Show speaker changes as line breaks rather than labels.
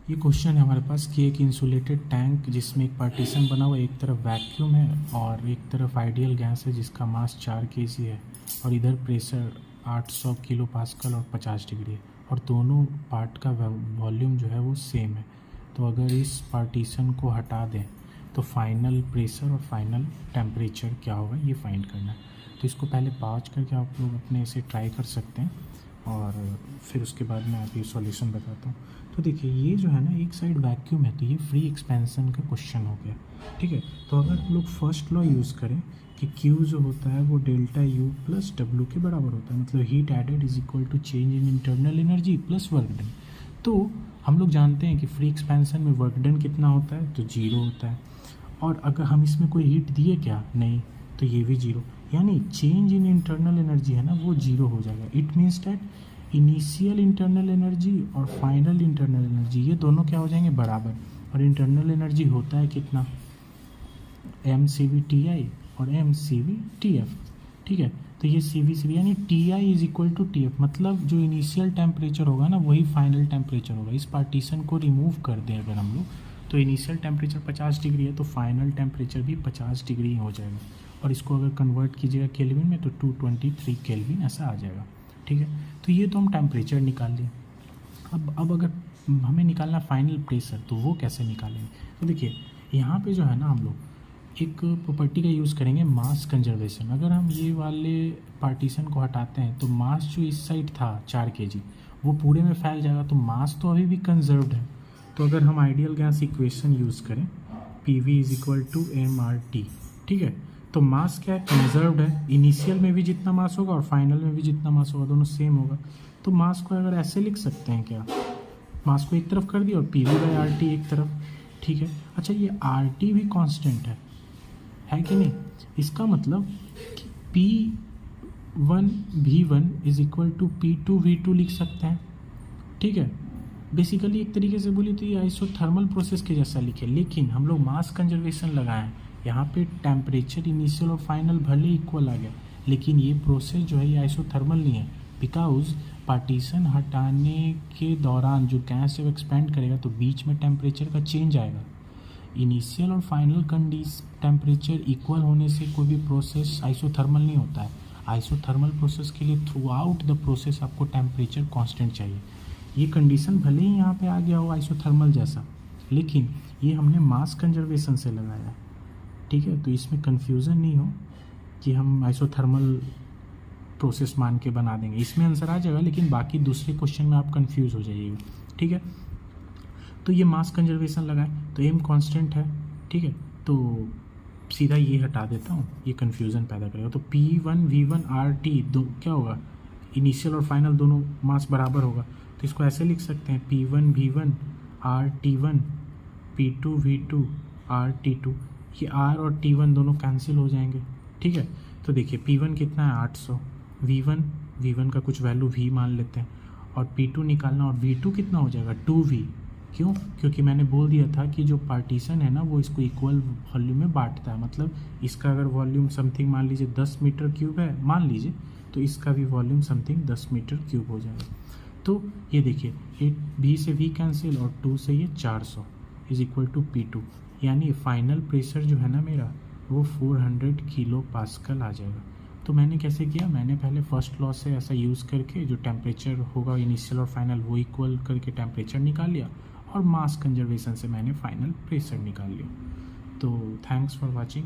ये क्वेश्चन है हमारे पास कि एक इंसुलेटेड टैंक जिसमें एक पार्टीशन बना हुआ है, एक तरफ वैक्यूम है और एक तरफ आइडियल गैस है जिसका मास 4 kg है और इधर प्रेशर 800 किलो पास्कल और 50 डिग्री है और दोनों पार्ट का वॉल्यूम जो है वो सेम है। तो अगर इस पार्टीशन को हटा दें तो फाइनल प्रेशर और फाइनल टेम्परेचर क्या होगा ये फाइंड करना है। तो इसको पहले पॉज करके आप लोग अपने से ट्राई कर सकते हैं और फिर उसके बाद मैं आपको सॉल्यूशन बताता हूँ। तो देखिए ये जो है ना, एक साइड वैक्यूम है तो ये फ्री एक्सपेंशन का क्वेश्चन हो गया, ठीक है। तो अगर हम लोग फर्स्ट लॉ यूज़ करें कि Q जो होता है वो डेल्टा U प्लस W के बराबर होता है, मतलब heat added is equal to change in internal energy plus work done. तो हम लोग जानते हैं कि फ्री एक्सपेंशन में वर्क डन कितना होता है, तो 0 होता है। और अगर हम इसमें कोई हीट दिए क्या, नहीं, तो ये भी 0, यानी चेंज इन इंटरनल एनर्जी है ना वो 0 हो जाएगा। It means that initial internal energy और फाइनल इंटरनल एनर्जी ये दोनों क्या हो जाएंगे, बराबर। और इंटरनल एनर्जी होता है कितना, mCv/Ti और mCv/Tf, ठीक है। तो ये CV यानी Ti is equal to Tf, मतलब जो इनिशियल टेम्परेचर होगा ना वही फाइनल टेम्परेचर होगा। इस पार्टीशन को रिमूव कर दें अगर हम लोग, तो इनिशियल टेम्परेचर 50 डिग्री है तो फाइनल टेम्परेचर भी 50 डिग्री हो जाएगा। और इसको अगर कन्वर्ट कीजिएगा केल्विन में तो 223 केल्विन ऐसा आ जाएगा, ठीक है। तो ये तो हम टेम्परेचर निकाल लिए। अब अगर हमें निकालना फाइनल प्रेशर तो वो कैसे निकालेंगे। तो देखिए यहाँ पे जो है ना हम लोग एक प्रॉपर्टी का यूज़ करेंगे, मास कंजर्वेशन। अगर हम ये वाले पार्टीशन को हटाते हैं तो मास जो इस साइड था 4 kg वो पूरे में फैल जाएगा, तो मास तो अभी भी कंजर्व्ड है। तो अगर हम आइडियल गैस इक्वेशन यूज़ करें PV is equal to MRT, ठीक है, तो मास क्या है, कंजर्व्ड है। इनिशियल में भी जितना मास होगा और फाइनल में भी जितना मास होगा दोनों सेम होगा। तो मास को अगर ऐसे लिख सकते हैं क्या, मास को एक तरफ कर दिया और PV/RT एक तरफ, ठीक है। अच्छा ये RT भी कांस्टेंट है कि नहीं, इसका मतलब कि P1V1 is equal to P2V2 लिख सकते हैं, ठीक है। बेसिकली एक तरीके से बोली तो ये आइसोथर्मल प्रोसेस के जैसा लिखे, लेकिन हम लोग मास कंजर्वेशन लगाएं। यहाँ पे टेम्परेचर इनिशियल और फाइनल भले इक्वल आ गया, लेकिन ये प्रोसेस जो है ये आइसोथर्मल नहीं है, बिकॉज पार्टीशन हटाने के दौरान जो गैस जब एक्सपेंड करेगा तो बीच में टेम्परेचर का चेंज आएगा। इनिशियल और फाइनल टेम्परेचर इक्वल होने से कोई भी प्रोसेस आइसोथर्मल नहीं होता है। आइसोथर्मल प्रोसेस के लिए थ्रू आउट द प्रोसेस आपको टेम्परेचर कांस्टेंट चाहिए। ये कंडीशन भले ही यहाँ पे आ गया हो आइसोथर्मल जैसा, लेकिन ये हमने मास कंजर्वेशन से लगाया, ठीक है। तो इसमें कन्फ्यूज़न नहीं हो कि हम आइसोथर्मल प्रोसेस मान के बना देंगे, इसमें आंसर आ जाएगा, लेकिन बाकी दूसरे क्वेश्चन में आप कंफ्यूज हो जाइएगा, ठीक है। तो ये मास कंजर्वेशन लगाएं तो एम कांस्टेंट है, ठीक है। तो सीधा ये हटा देता हूँ, ये कन्फ्यूज़न पैदा करेगा। तो P1V1RT दो क्या होगा, इनिशियल और फाइनल दोनों मास बराबर होगा, तो इसको ऐसे लिख सकते हैं P1V1RT1 P2V2RT2। ये R और T1 दोनों कैंसिल हो जाएंगे, ठीक है। तो देखिए P1 कितना है 800, V1 का कुछ वैल्यू V मान लेते हैं, और P2 निकालना, और V2 कितना हो जाएगा 2V। क्यों, क्योंकि मैंने बोल दिया था कि जो पार्टीशन है ना वो इसको इक्वल वॉल्यूम में बांटता है। मतलब इसका अगर वॉल्यूम समथिंग मान लीजिए 10 मीटर क्यूब है मान लीजिए, तो इसका भी वॉल्यूम समथिंग 10 मीटर क्यूब हो जाएगा। तो ये देखिए 8V से V कैंसिल और 2 से ये 400 इज इक्वल टू P2, यानी फाइनल प्रेशर जो है ना मेरा वो 400 किलो पास्कल आ जाएगा। तो मैंने कैसे किया, मैंने पहले फर्स्ट लॉ से ऐसा यूज़ करके जो टेम्परेचर होगा इनिशियल और फाइनल वो इक्वल करके टेम्परेचर निकाल लिया, और मास कंजर्वेशन से मैंने फाइनल प्रेशर निकाल लिया। तो थैंक्स फॉर वाचिंग।